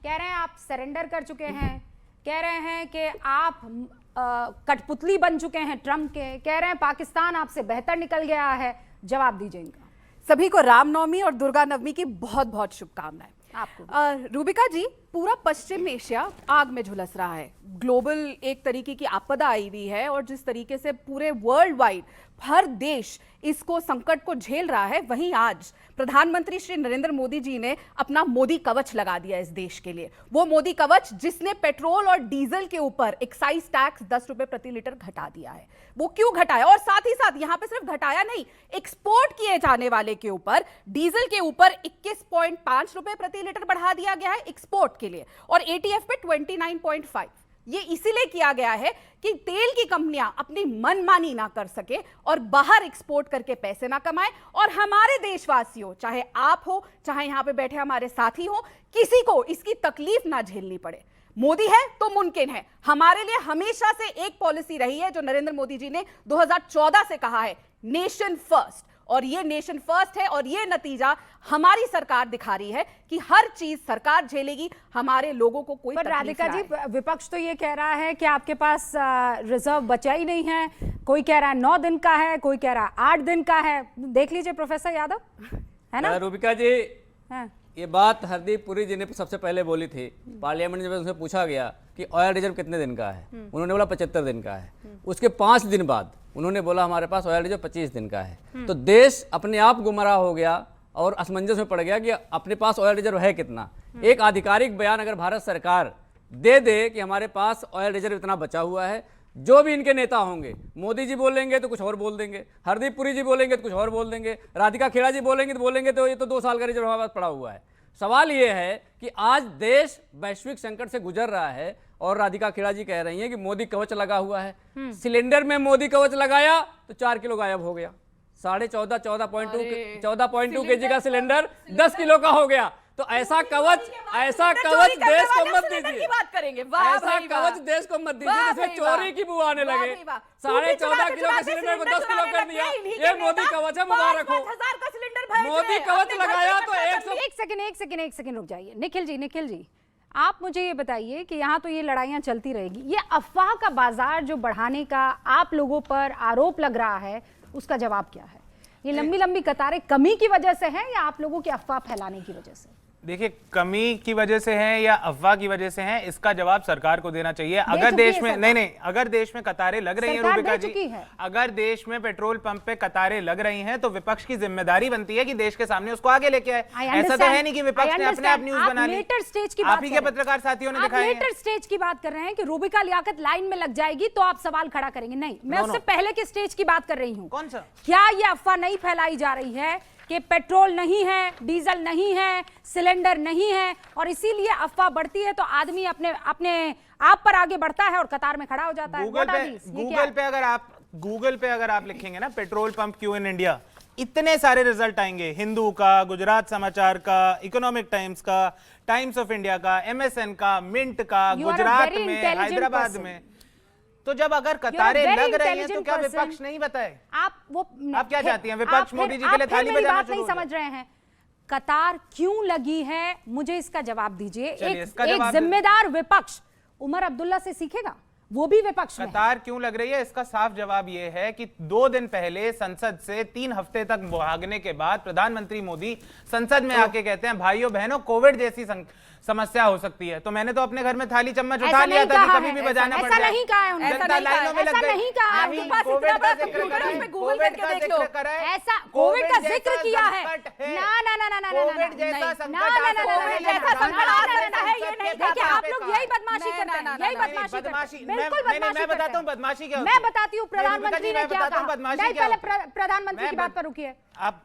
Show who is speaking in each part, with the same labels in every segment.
Speaker 1: कह रहे हैं आप सरेंडर कर चुके हैं, कह रहे हैं कि आप कठपुतली बन चुके हैं ट्रम्प के, कह रहे हैं पाकिस्तान आपसे बेहतर निकल गया है। जवाब दीजिए इनका।
Speaker 2: सभी को रामनवमी और दुर्गा नवमी की बहुत बहुत शुभकामनाएं।
Speaker 1: आपको
Speaker 2: रूबिका जी, पूरा पश्चिम एशिया आग में झुलस रहा है। ग्लोबल एक तरीके की आपदा आई हुई है और जिस तरीके से पूरे वर्ल्ड वाइड हर देश इसको संकट को झेल रहा है, वहीं आज प्रधानमंत्री श्री नरेंद्र मोदी जी ने अपना मोदी कवच लगा दिया इस देश के लिए। वो मोदी कवच जिसने पेट्रोल और डीजल के ऊपर एक्साइज टैक्स 10 रुपए प्रति लीटर घटा दिया है। वो क्यों घटाया? और साथ ही साथ यहां पे सिर्फ घटाया नहीं, एक्सपोर्ट किए जाने वाले के ऊपर डीजल के ऊपर 21.5 रुपए प्रति लीटर बढ़ा दिया गया है एक्सपोर्ट के लिए, और एटीएफ पे 29.5। ये इसीलिए किया गया है कि तेल की कंपनियां अपनी मनमानी ना कर सके और बाहर एक्सपोर्ट करके पैसे ना कमाएं, और हमारे देशवासियों, चाहे आप हो चाहे यहां पे बैठे हमारे साथी हो, किसी को इसकी तकलीफ ना झेलनी पड़े। मोदी है तो मुमकिन है। हमारे लिए हमेशा से एक पॉलिसी रही है जो नरेंद्र मोदी जी ने 2014 से कहा है, नेशन फर्स्ट, और ये नेशन फर्स्ट है और ये नतीजा हमारी सरकार दिखा रही है कि हर चीज सरकार झेलेगी, हमारे लोगों को कोई
Speaker 1: पर राधिका जी, विपक्ष तो ये कह रहा है कि आपके पास रिजर्व बचा ही नहीं है। कोई कह रहा है 9 दिन का है, कोई कह रहा है 8 दिन का है। देख लीजिए प्रोफेसर यादव, है ना?
Speaker 3: रूबिका जी,
Speaker 1: है।
Speaker 3: ये बात हरदीप पुरी जी ने सबसे पहले बोली थी पार्लियामेंट में, जब उनसे पूछा गया कि ऑयल रिजर्व कितने दिन का है, उन्होंने बोला 75 दिन का है। उसके 5 दिन बाद उन्होंने बोला हमारे पास ऑयल रिजर्व 25 दिन का है। तो देश अपने आप गुमराह हो गया और असमंजस में पड़ गया कि अपने पास ऑयल रिजर्व है कितना। एक आधिकारिक बयान अगर भारत सरकार दे दे कि हमारे पास ऑयल रिजर्व इतना बचा हुआ है, जो भी इनके नेता होंगे, मोदी जी बोलेंगे तो कुछ और बोल देंगे, हरदीप पुरी जी बोलेंगे तो कुछ और बोल देंगे, राधिका खेड़ा जी बोलेंगे तो ये तो 2 साल का रिजर्व हमारे पास पड़ा हुआ है। सवाल ये है कि आज देश वैश्विक संकट से गुजर रहा है और राधिका खेड़ा जी कह रही हैं कि मोदी कवच लगा हुआ है। सिलेंडर में मोदी कवच लगाया तो 4 किलो गायब हो गया। 14.2 केजी का सिलेंडर 10 किलो का हो गया। तो ऐसा कवच देश को मत दीजिए, ऐसा कवच देश को मत दीजिए जिसमें चोरी की बू आने लगे। 14.5 किलो के सिलेंडर को 10 किलो कर दिया। ये मोदी कवच है, मुबारक हो। मोदी कवच लगाया तो
Speaker 1: 1 सेकंड रुक जाइए। निखिल जी, आप मुझे ये बताइए कि यहाँ तो ये लड़ाइयाँ चलती रहेगी, ये अफवाह का बाजार जो बढ़ाने का आप लोगों पर आरोप लग रहा है, उसका जवाब क्या है? ये लंबी लंबी कतारें कमी की वजह से हैं या आप लोगों की अफवाह फैलाने की वजह से?
Speaker 4: देखिए, कमी की वजह से है या अफवाह की वजह से है, इसका जवाब सरकार को देना चाहिए। अगर देश में अगर देश में कतारें लग रही हैं रूबिका जी, अगर देश में पेट्रोल पंप पे कतारें लग रही हैं तो विपक्ष की जिम्मेदारी बनती है कि देश के सामने उसको आगे लेके आए। ऐसा तो है नहीं कि विपक्ष ने अपने आप न्यूज बना ली। आप ही के पत्रकार साथियों ने दिखाया।
Speaker 1: लेटर स्टेज की बात कर रहे हैं कि रूबिका लियाकत लाइन में लग जाएगी तो आप सवाल खड़ा करेंगे। नहीं, मैं उससे पहले के स्टेज की बात कर रही हूँ।
Speaker 4: कौन सा?
Speaker 1: क्या ये अफवाह नहीं फैलाई जा रही है कि पेट्रोल नहीं है, डीजल नहीं है, सिलेंडर नहीं है, और इसीलिए अफवाह बढ़ती है तो आदमी अपने आप पर आगे बढ़ता है और कतार में खड़ा हो जाता है?
Speaker 4: गूगल पे अगर आप लिखेंगे ना petrol pump Q in India, इतने सारे रिजल्ट आएंगे। हिंदू का, गुजरात समाचार का, इकोनॉमिक टाइम्स का, टाइम्स ऑफ इंडिया का, MSN का, मिंट का, गुजरात में, हैदराबाद में। तो जब अगर कतारें लग रही हैं तो क्या विपक्ष नहीं बताए? आप क्या चाहती हैं? विपक्ष मोदी जी के लिए थाली बजाना शुरू?
Speaker 1: नहीं समझ रहे हैं। कतार क्यों लगी है, मुझे इसका जवाब दीजिए। एक जिम्मेदार विपक्ष उमर अब्दुल्ला से सीखेगा, वो भी विपक्ष में।
Speaker 4: कतार क्यों लग रही है, इसका साफ जवाब यह है कि 2 दिन पहले संसद से 3 हफ्ते तक भागने के बाद प्रधानमंत्री मोदी संसद में आके कहते हैं, भाइयों बहनों, कोविड जैसी समस्या हो सकती है। तो मैंने तो अपने घर में थाली चम्मच उठा लिया था कि कभी भी बजाना पड़ जाए।
Speaker 1: ऐसा नहीं कहा है उन्होंने,
Speaker 4: जनता लाइनों में लग गई।
Speaker 1: ऐसा नहीं कहा। आपके पास इतना बड़ा कंप्यूटर है, उसमें गूगल करके देख लो। ऐसा कोविड का जिक्र किया है। ना
Speaker 4: कोविड जैसा संकट
Speaker 1: है ये नहीं। देखिए, आप लोग यही बदमाशी करते हैं, यही बदमाशी करते हैं। बिल्कुल बदमाशी।
Speaker 4: मैं बताता हूँ बदमाशी क्या होती है।
Speaker 1: मैं बताती हूँ प्रधानमंत्री ने क्या कहा। नहीं, पहले प्रधानमंत्री की बात पर रुकिए।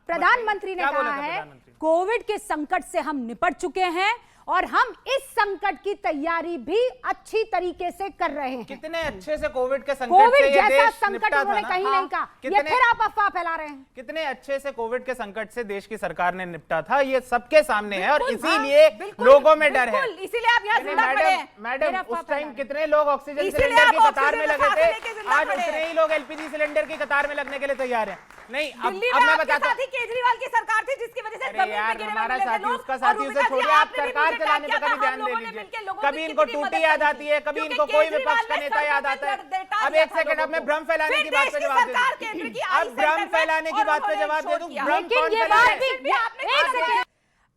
Speaker 1: प्रधानमंत्री ने कहा है कोविड के संकट से हम निपट चुके हैं और हम इस संकट की तैयारी भी अच्छी तरीके से कर रहे हैं।
Speaker 4: कितने अच्छे से कोविड के संकट से ये देश
Speaker 1: संकट उन्होंने कहीं नहीं कहा। ये फिर आप अफवाह फैला रहे हैं।
Speaker 4: कितने अच्छे से कोविड के संकट से देश की सरकार ने निपटा था, ये सबके सामने है और इसीलिए लोगों में डर है।
Speaker 1: इसीलिए आप यहाँ जिंदा पड़े हैं।
Speaker 4: मैडम, उस टाइम कितने लोग ऑक्सीजन सिलेंडर की कतार में लगे थे, आज उतने ही लोग LPG सिलेंडर की कतार में लगने के लिए तैयार हैं। नहीं,
Speaker 2: दिल्ली
Speaker 4: अब
Speaker 2: में
Speaker 4: मैं
Speaker 2: आपके
Speaker 4: बताता
Speaker 2: साथ ही केजरीवाल की सरकार थी जिसकी वजह से
Speaker 4: अरे
Speaker 2: जमीन
Speaker 4: यार,
Speaker 2: पे गिरने
Speaker 4: हमारा
Speaker 2: वाले
Speaker 4: साथी
Speaker 2: लोग,
Speaker 4: उसका
Speaker 2: और
Speaker 4: साथी उसे
Speaker 2: रूबिका जी,
Speaker 4: छोड़िए, आप
Speaker 2: आपने भी
Speaker 4: सरकार
Speaker 2: मुझे
Speaker 4: चलाने
Speaker 2: टैग
Speaker 4: पे
Speaker 2: किया
Speaker 4: कभी
Speaker 2: था,
Speaker 4: ध्यान
Speaker 2: हम
Speaker 4: दे
Speaker 2: लोगों ने
Speaker 4: लीजिए।
Speaker 2: मिलके लोगों
Speaker 4: कभी
Speaker 2: की
Speaker 4: इनको
Speaker 2: कितनी
Speaker 4: टूटी
Speaker 2: मदद
Speaker 4: याद
Speaker 2: की
Speaker 4: आती है, कभी
Speaker 2: क्योंकि
Speaker 4: इनको कोई
Speaker 2: केजरीवाल
Speaker 4: विपक्ष का
Speaker 2: ने
Speaker 4: नेता
Speaker 2: सर
Speaker 4: याद
Speaker 2: पे
Speaker 4: आता है।
Speaker 2: लेटा
Speaker 4: अब
Speaker 2: दिया
Speaker 4: एक
Speaker 2: था
Speaker 4: सेकंड, अब
Speaker 2: लोगों
Speaker 4: मैं
Speaker 2: को।
Speaker 4: भ्रम फैलाने
Speaker 2: फिर
Speaker 4: की बात
Speaker 2: देश
Speaker 4: पे
Speaker 2: की
Speaker 4: जवाब दे
Speaker 2: सरकार
Speaker 4: दूं।
Speaker 2: केंद्र की
Speaker 4: अब
Speaker 2: आई
Speaker 4: भ्रम
Speaker 2: सेंटर में,
Speaker 4: फैलाने की
Speaker 2: और
Speaker 4: बात पे
Speaker 2: उन्होंने
Speaker 4: जवाब दे
Speaker 2: शोर
Speaker 4: दूं।
Speaker 2: किया।
Speaker 4: भ्रम
Speaker 1: लेकिन
Speaker 4: कौन
Speaker 1: ये
Speaker 4: फैला
Speaker 1: बात
Speaker 4: रहा है?
Speaker 1: भी
Speaker 2: आपने
Speaker 1: एक
Speaker 2: कहा
Speaker 1: सेकंड,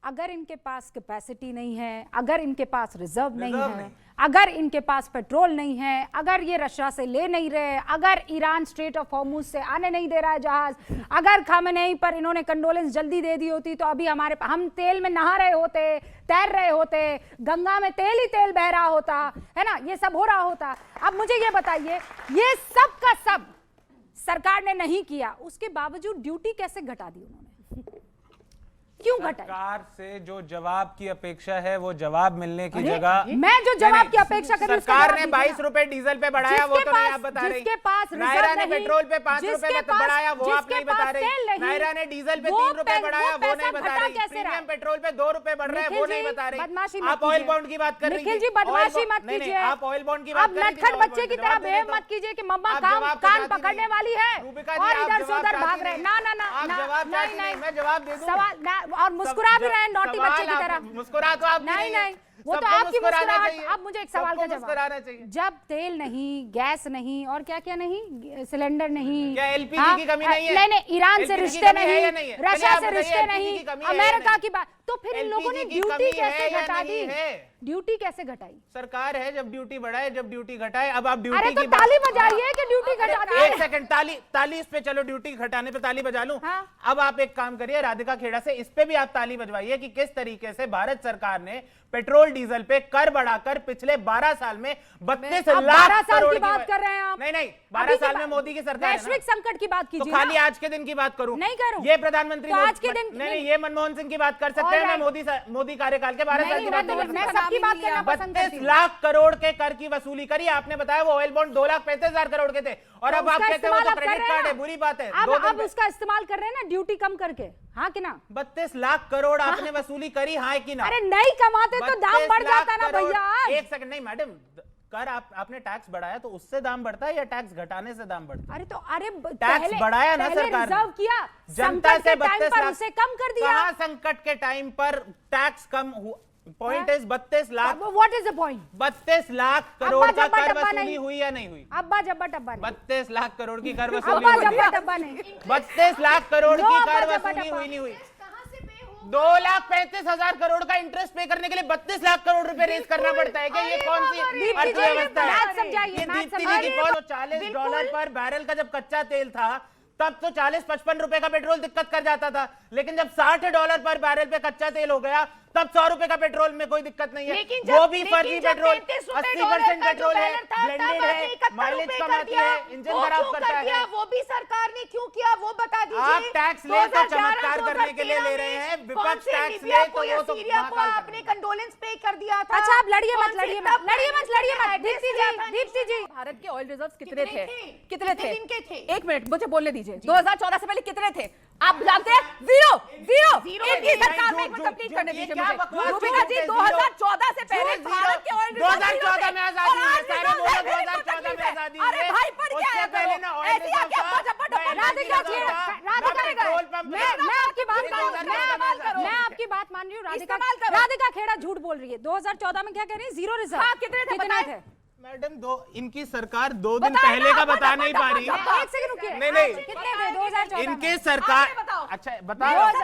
Speaker 1: अगर इनके पास कैपेसिटी नहीं है, अगर इनके पास रिजर्व नहीं
Speaker 4: रिजर्व
Speaker 1: है,
Speaker 4: नहीं।
Speaker 1: अगर इनके पास पेट्रोल नहीं है, अगर ये रशिया से ले नहीं रहे, अगर ईरान स्ट्रेट ऑफ हॉर्मुज से आने नहीं दे रहा है जहाज, अगर खामेनेई पर इन्होंने कंडोलेंस जल्दी दे दी होती तो अभी हम तेल में नहा रहे होते, तैर रहे होते, गंगा में तेल ही तेल बह रहा होता है ना, ये सब हो रहा होता। अब मुझे ये बताइए, ये सब का सब सरकार ने नहीं किया, उसके बावजूद ड्यूटी कैसे घटा दी उन्होंने? क्यों घटाई?
Speaker 4: सरकार से जो जवाब की अपेक्षा है वो जवाब मिलने की जगह
Speaker 1: मैं जो जवाब की अपेक्षा कर रही हूं, उसका
Speaker 4: सरकार
Speaker 1: जवाब
Speaker 4: ने
Speaker 1: दीजिए
Speaker 4: 22
Speaker 1: ना।
Speaker 4: रुपए डीजल पे बढ़ाया, वो
Speaker 1: जिसके
Speaker 4: तो नहीं
Speaker 1: पास-
Speaker 4: आप बता रही।
Speaker 1: जिसके पास रिजर्व
Speaker 4: नायरा ने
Speaker 1: नहीं,
Speaker 4: पेट्रोल पे 5
Speaker 1: जिसके
Speaker 4: रुपए
Speaker 1: पास-
Speaker 4: बढ़ाया, वो आप
Speaker 1: जिसके
Speaker 4: नहीं बता
Speaker 1: पास
Speaker 4: रही।
Speaker 1: तेल नहीं,
Speaker 4: नायरा ने डीजल पे
Speaker 1: वो
Speaker 4: 3 रुपए बढ़ाया, वो
Speaker 1: पैसा
Speaker 4: नहीं बता
Speaker 1: घटा
Speaker 4: रही।
Speaker 1: कैसे रहा?
Speaker 4: प्रीमियम पेट्रोल पे 2 रुपए बढ़ रहे हैं, वो
Speaker 1: निखिल
Speaker 4: नहीं
Speaker 1: जी,
Speaker 4: बता
Speaker 1: बदमाशी
Speaker 4: रही।
Speaker 1: मत
Speaker 4: आप ऑयल
Speaker 1: कीजिए।
Speaker 4: बॉन्ड की बात कर रही
Speaker 1: निखिल
Speaker 4: थी।
Speaker 1: जी, बदमाशी
Speaker 4: ऑयल
Speaker 1: मत
Speaker 4: बॉन्ड- नहीं,
Speaker 1: कीजिए।
Speaker 4: नहीं, आप ऑयल बॉन्ड की बात
Speaker 1: अब
Speaker 4: कर रही थी,
Speaker 1: नटखट
Speaker 4: ऑयल
Speaker 1: बच्चे
Speaker 4: बॉन्ड
Speaker 1: की
Speaker 4: पे
Speaker 1: तरह
Speaker 4: जवाब
Speaker 1: बेहद
Speaker 4: दे
Speaker 1: मत कीजिए कि मम्मा
Speaker 4: आप
Speaker 1: कान
Speaker 4: जवाब
Speaker 1: कान
Speaker 4: चाहती
Speaker 1: पकड़ने
Speaker 4: नहीं।
Speaker 1: वाली है
Speaker 4: रूबिका जी,
Speaker 1: और
Speaker 4: आप
Speaker 1: इधर से
Speaker 4: जवाब
Speaker 1: उधर
Speaker 4: चाहती
Speaker 1: भाग रहे हैं।
Speaker 4: नहीं।
Speaker 1: ना ना ना
Speaker 4: आप
Speaker 1: ना,
Speaker 4: जवाब
Speaker 1: नहीं
Speaker 4: चाहती नहीं,
Speaker 1: नहीं,
Speaker 4: मैं जवाब दे दूं।
Speaker 1: सवाल ना, और मुस्कुरा भी रहे हैं नौटी
Speaker 4: सवाल
Speaker 1: बच्चे की
Speaker 4: आप-
Speaker 1: तरह।
Speaker 4: मुस्कुरा तो आप भी
Speaker 1: नहीं
Speaker 4: हैं।
Speaker 1: नहीं, वो तो
Speaker 4: सबको
Speaker 1: आपकी
Speaker 4: मुस्कुराना
Speaker 1: मुस्कुराहट।
Speaker 4: चाहिए।
Speaker 1: अब मुझे एक सवाल
Speaker 4: सबको
Speaker 1: का
Speaker 4: मुस्कुराना
Speaker 1: जवाब,
Speaker 4: चाहिए।
Speaker 1: जब तेल नहीं, गैस नहीं, और क्या क्या नहीं, सिलेंडर नहीं,
Speaker 4: क्या LPG की कमी नहीं है?
Speaker 1: नहीं नहीं, ईरान से
Speaker 4: LPG की
Speaker 1: रिश्ते
Speaker 4: कमी है या
Speaker 1: नहीं,
Speaker 4: नहीं है?
Speaker 1: रशिया
Speaker 4: चलिए आप
Speaker 1: से
Speaker 4: बताइए,
Speaker 1: रिश्ते
Speaker 4: LPG
Speaker 1: नहीं,
Speaker 4: की कमी है या
Speaker 1: अमेरिका
Speaker 4: नहीं?
Speaker 1: की बात, तो फिर इन लोगों ने
Speaker 4: LPG की
Speaker 1: ड्यूटी
Speaker 4: कमी
Speaker 1: कैसे
Speaker 4: है या
Speaker 1: घटा दी?
Speaker 4: नहीं है?
Speaker 1: ड्यूटी कैसे घटाई?
Speaker 4: सरकार है, जब ड्यूटी बढ़ाए, जब ड्यूटी घटाए। अब आप ड्यूटी
Speaker 1: अरे तो
Speaker 4: की बात-
Speaker 1: ताली बजाइए कि ड्यूटी घटा दी।
Speaker 4: एक सेकंड, ताली इस पे, चलो ड्यूटी घटाने पे ताली बजा लूं।
Speaker 1: हाँ।
Speaker 4: अब आप एक काम करिए, राधिका खेड़ा से इस पे भी आप ताली बजवाइए कि किस तरीके से भारत सरकार ने पेट्रोल डीजल पे कर बढ़ाकर पिछले 12 साल में 32
Speaker 1: अब
Speaker 4: लाख
Speaker 1: 12 साल
Speaker 4: करोड़
Speaker 1: की बात कर रहे हैं आप।
Speaker 4: नहीं नहीं,
Speaker 1: अभी
Speaker 4: 12
Speaker 1: की
Speaker 4: साल में
Speaker 1: बात-
Speaker 4: मोदी की सरकार है ना।
Speaker 1: वैश्विक संकट की बात
Speaker 4: तो
Speaker 1: कीजिए
Speaker 4: खाली
Speaker 1: ना।
Speaker 4: आज के दिन की बात करूं?
Speaker 1: नहीं करूं।
Speaker 4: ये प्रधानमंत्री
Speaker 1: तो आज के दिन-
Speaker 4: नहीं, ये मनमोहन सिंह की बात कर सकते
Speaker 1: All
Speaker 4: हैं, मैं
Speaker 1: right.
Speaker 4: मोदी कार्यकाल के 12 साल
Speaker 1: नहीं,
Speaker 4: की बात
Speaker 1: मैं
Speaker 4: नहीं
Speaker 1: तो-
Speaker 4: कर
Speaker 1: मैं
Speaker 4: सकता।
Speaker 1: सबकी बात करना पसंद करती
Speaker 4: 32
Speaker 1: हूँ।
Speaker 4: लाख करोड़ के कर की वसूली करी। आपने बताया वो ऑयल बॉन्ड 2,35,000 करोड़ के थे, और
Speaker 1: तो
Speaker 4: अब आप
Speaker 1: उसका
Speaker 4: कहते हो वो
Speaker 1: इस्तेमाल
Speaker 4: तो
Speaker 1: आप कर
Speaker 4: क्रेडिट
Speaker 1: रहे
Speaker 4: कार्ड
Speaker 1: हैं
Speaker 4: है,
Speaker 1: ना।
Speaker 4: बुरी बात है।
Speaker 1: अब उसका इस्तेमाल कर रहे हैं ना, ड्यूटी कम करके, हाँ कि ना?
Speaker 4: 32 लाख करोड़ आपने वसूली करी, हाँ कि ना?
Speaker 1: अरे नहीं कमाते तो दाम
Speaker 4: 32
Speaker 1: बढ़
Speaker 4: लाख
Speaker 1: जाता ना
Speaker 4: करोड़।
Speaker 1: भैया।
Speaker 4: एक सेकंड, नहीं मैडम, कर आपने टैक्स बढ़ाया तो उससे दाम बढ़ता है या टैक्स घटाने से दाम बढ़ता है?
Speaker 1: अरे तो अरे
Speaker 4: टैक्स बढ़ाया ना सरकार ने।
Speaker 1: रिजर्व किया,
Speaker 4: जनता
Speaker 1: संकट
Speaker 4: से
Speaker 1: के टाइम
Speaker 4: 32
Speaker 1: पर
Speaker 4: लाख
Speaker 1: उसे कम कर दिया।
Speaker 4: कहां संकट के टाइम पर टैक्स कम हुआ? Point is 32 lakh,
Speaker 1: what is the point?
Speaker 4: 32 lakh crore का
Speaker 1: जब्बा
Speaker 4: कर
Speaker 1: डब्बा
Speaker 4: वसूली
Speaker 1: नहीं।
Speaker 4: हुई या नहीं हुई?
Speaker 1: अब्बा जब्बा डब्बा नहीं,
Speaker 4: 32 लाख करोड़ की कर वसूली
Speaker 1: अब्बा
Speaker 4: हुई।
Speaker 1: जब्बा डब्बा नहीं।
Speaker 4: 32 लाख करोड़
Speaker 1: नो
Speaker 4: की
Speaker 1: अब्बा
Speaker 4: कर
Speaker 1: जब्बा
Speaker 4: वसूली
Speaker 1: डब्बा।
Speaker 4: हुई नहीं हुई? 2,35,000 करोड़ का इंटरेस्ट पे करने के लिए 32 लाख करोड़ रुपए रेज करना पड़ता है क्या? ये कौन सी
Speaker 1: दीप्ति जी,
Speaker 4: अर्थव्यवस्था है?
Speaker 1: मैथ समझाइए,
Speaker 4: ये
Speaker 1: मैथ
Speaker 4: दीप्ति जी
Speaker 1: समझाइए।
Speaker 4: की कौन? $40 पर बैरल का जब कच्चा तेल था तब तो 40-55 रुपए का पेट्रोल दिक्कत कर जाता था, लेकिन जब $60 पर बैरल पे कच्चा तेल हो गया तब 100 रुपए का पेट्रोल में कोई दिक्कत नहीं है। वो भी फर्जी पेट्रोल, 80% पेट्रोल है, ब्लेंडेड है, माइलेज कम आती है, इंजन खराब करता है।
Speaker 5: वो भी सरकार ने क्यों किया वो बता दीजिए।
Speaker 4: आप टैक्स ले तो चमत्कार करने के लिए ले रहे हैं, विपक्ष टैक्स ले तो वो तो
Speaker 5: सीरिया को
Speaker 4: महाकाल
Speaker 5: आपने कंडोलेंस पे कर दिया था।
Speaker 1: अच्छा आप लड़िए
Speaker 5: कौन
Speaker 1: मत,
Speaker 5: से
Speaker 1: लड़िए
Speaker 5: तब
Speaker 1: मत, लड़िए मत, लड़िए मत।
Speaker 5: देश
Speaker 1: दीप्ति जी,
Speaker 2: भारत के ऑयल रिजर्व्स कितने थे?
Speaker 5: कितने दिन के थे?
Speaker 2: एक मिनट मुझे बोलने दीजिए। 2014 से पहले कितने थे आप जानते हैं? जीरो जीरो
Speaker 5: जीरो
Speaker 2: इनकी
Speaker 5: नहीं,
Speaker 2: सरकार में
Speaker 4: झूठ,
Speaker 2: कंप्लीट
Speaker 4: झूठ,
Speaker 2: करने
Speaker 4: ये
Speaker 2: दीजिए
Speaker 4: क्या
Speaker 2: मुझे।
Speaker 4: बकवास
Speaker 2: रूबिका जी,
Speaker 4: झूठ है,
Speaker 2: 2014 से पहले
Speaker 4: झूठ,
Speaker 2: भारत के ऑयल रिजर्व
Speaker 4: 2014 में आजादी हुई है, सारे बोलो 2014 में आजादी हुई
Speaker 2: अरे
Speaker 4: है।
Speaker 2: भाई पढ़ क्या
Speaker 4: उससे
Speaker 2: है
Speaker 4: पहले ना ऑयल
Speaker 2: ऐसी आके
Speaker 4: रिजर्व था,
Speaker 2: अब्बा जब्बा
Speaker 4: मैं
Speaker 1: राधिका जी,
Speaker 4: मैं
Speaker 1: राधिका
Speaker 4: पेट्रोल पंप
Speaker 1: मैं आपकी बात
Speaker 4: इस्तेमाल
Speaker 1: मान
Speaker 4: करो।
Speaker 1: मैं आपकी बात मान रही हूँ।
Speaker 2: इस्तेमाल करो।
Speaker 1: राधिका खेड़ा झूठ बोल रही है। 2014 में क्या कह रही है? Zero reserve.
Speaker 2: हाँ, कितने थे बताएं?
Speaker 4: मैडम इनकी सरकार 2 दिन
Speaker 2: बताओ
Speaker 4: पहले
Speaker 2: ना,
Speaker 4: का
Speaker 2: बताओ,
Speaker 4: बता नहीं पा रही।
Speaker 2: बताओ,
Speaker 1: एक सेकंड रुकिए।
Speaker 4: नहीं, नहीं।
Speaker 1: कितने थे 2014
Speaker 4: इनके
Speaker 1: में?
Speaker 4: सरकार,
Speaker 2: आंकड़े बताओ।
Speaker 4: अच्छा बताओ मैडम,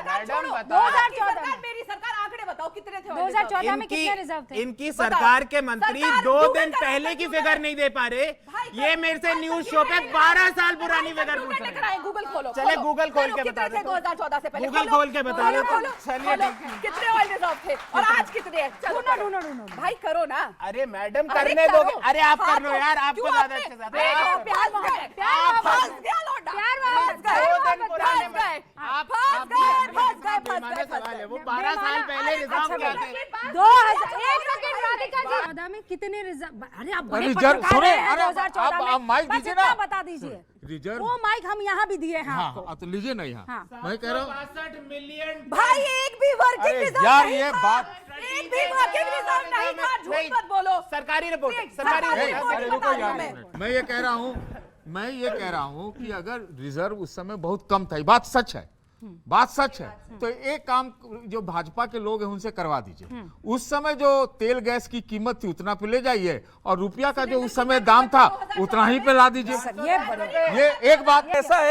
Speaker 4: बताओ।
Speaker 1: 2014 में।
Speaker 2: मेरी सरकार आंकड़े बताओ कितने थे?
Speaker 1: 2014 में कितने रिजर्व थे?
Speaker 4: इनकी सरकार के मंत्री
Speaker 2: सरकार
Speaker 4: 2
Speaker 2: गूगल
Speaker 4: दिन
Speaker 2: करो,
Speaker 4: पहले की
Speaker 2: गूगल
Speaker 4: फिगर
Speaker 2: करो।
Speaker 4: नहीं दे पा रहे।
Speaker 2: भाई,
Speaker 4: ये मेरे से न्यूज शो पे 12 साल पुरानी फिगर पूछ रहे हैं।
Speaker 2: गूगल खोलो।
Speaker 4: चले गूगल खोल के बता
Speaker 2: कितने थे
Speaker 4: दो।
Speaker 2: 2014 से पहले?
Speaker 4: गूगल
Speaker 2: खोलो,
Speaker 4: खोल के बता
Speaker 2: खोलो,
Speaker 4: दो।
Speaker 2: खोलो,
Speaker 4: चलिए
Speaker 2: खोलो।
Speaker 4: ठीक है।
Speaker 2: कितने ऑयल रिजर्व थे और आज कितने हैं? चलो
Speaker 1: ढूंढो, ढूंढो, ढूंढो।
Speaker 2: भाई करो ना।
Speaker 4: अरे मैडम
Speaker 2: अरे
Speaker 4: करने
Speaker 2: करो।
Speaker 4: दोगे? अरे आप
Speaker 2: हाँ,
Speaker 4: कर लो
Speaker 2: तो
Speaker 4: यार, आपको
Speaker 2: क्यों
Speaker 4: ज्यादा
Speaker 2: आपने-
Speaker 4: अच्छे से आता
Speaker 2: अरे
Speaker 4: है।
Speaker 2: आप प्यार मोहब्बत, प्यार मोहब्बत, प्यार लौटा।
Speaker 1: प्यार
Speaker 2: फंस
Speaker 1: मोहब्बत,
Speaker 2: गए,
Speaker 4: दो
Speaker 1: प्यार
Speaker 4: दिन
Speaker 1: मोहब्बत,
Speaker 4: पुराने
Speaker 2: फंस गए।
Speaker 4: आप
Speaker 2: फंस
Speaker 4: भी
Speaker 2: गए,
Speaker 4: अपने
Speaker 2: फंस गए,
Speaker 4: बेईमाना
Speaker 2: फंस गए,
Speaker 4: सवाल है। वो
Speaker 2: फंस
Speaker 4: 12 साल
Speaker 1: बेईमाना,
Speaker 4: पहले
Speaker 1: अरे
Speaker 4: रिजर्व
Speaker 1: अच्छा
Speaker 4: क्या
Speaker 1: बेटा।
Speaker 4: थे?
Speaker 1: 2000 एक सेकंड राधिका जी, 2014 में कितने रिजर्व? अरे आप बड़े
Speaker 6: रिजर्व
Speaker 1: पत्रकार
Speaker 6: सुने,
Speaker 1: हैं
Speaker 6: अरे
Speaker 1: 2014 में।
Speaker 6: आप माइक
Speaker 1: बस
Speaker 6: दीजिए
Speaker 1: इतना
Speaker 6: ना।
Speaker 1: बता दीजिए।
Speaker 6: रिजर्व
Speaker 1: वो माइक हम यहाँ भी दिए हैं आपको।
Speaker 6: हाँ तो लीजिए ना यहाँ
Speaker 1: हाँ।
Speaker 6: मैं कह रहा हूँ
Speaker 4: 62 मिलियन
Speaker 2: भाई एक भी वर्किंग
Speaker 6: अरे
Speaker 2: रिजर्व
Speaker 6: यार,
Speaker 2: नहीं
Speaker 6: ये
Speaker 2: था।
Speaker 6: बात-
Speaker 2: एक भी वर्किंग रिजर्व नहीं था। झूठ मत बोलो।
Speaker 4: सरकारी रिपोर्ट,
Speaker 2: नहीं,
Speaker 4: सरकारी
Speaker 2: सरकारी
Speaker 4: रिपोर्ट।
Speaker 2: रिपोर्ट
Speaker 6: अरे
Speaker 2: बता
Speaker 6: रुको
Speaker 2: रहा
Speaker 6: यार,
Speaker 2: हूं मैं।
Speaker 6: मैं ये कह रहा हूँ मैं ये कह रहा हूं कि अगर रिजर्व उस समय बहुत कम था, ये बात सच है, बात सच है, तो एक काम जो भाजपा के लोग हैं उनसे करवा दीजिए। उस समय जो तेल गैस की कीमत थी उतना पे ले जाइए, और रुपया का जो उस समय दाम था उतना ही पे ला दीजिए।
Speaker 1: ये बड़े
Speaker 6: ये एक बात
Speaker 3: ऐसा है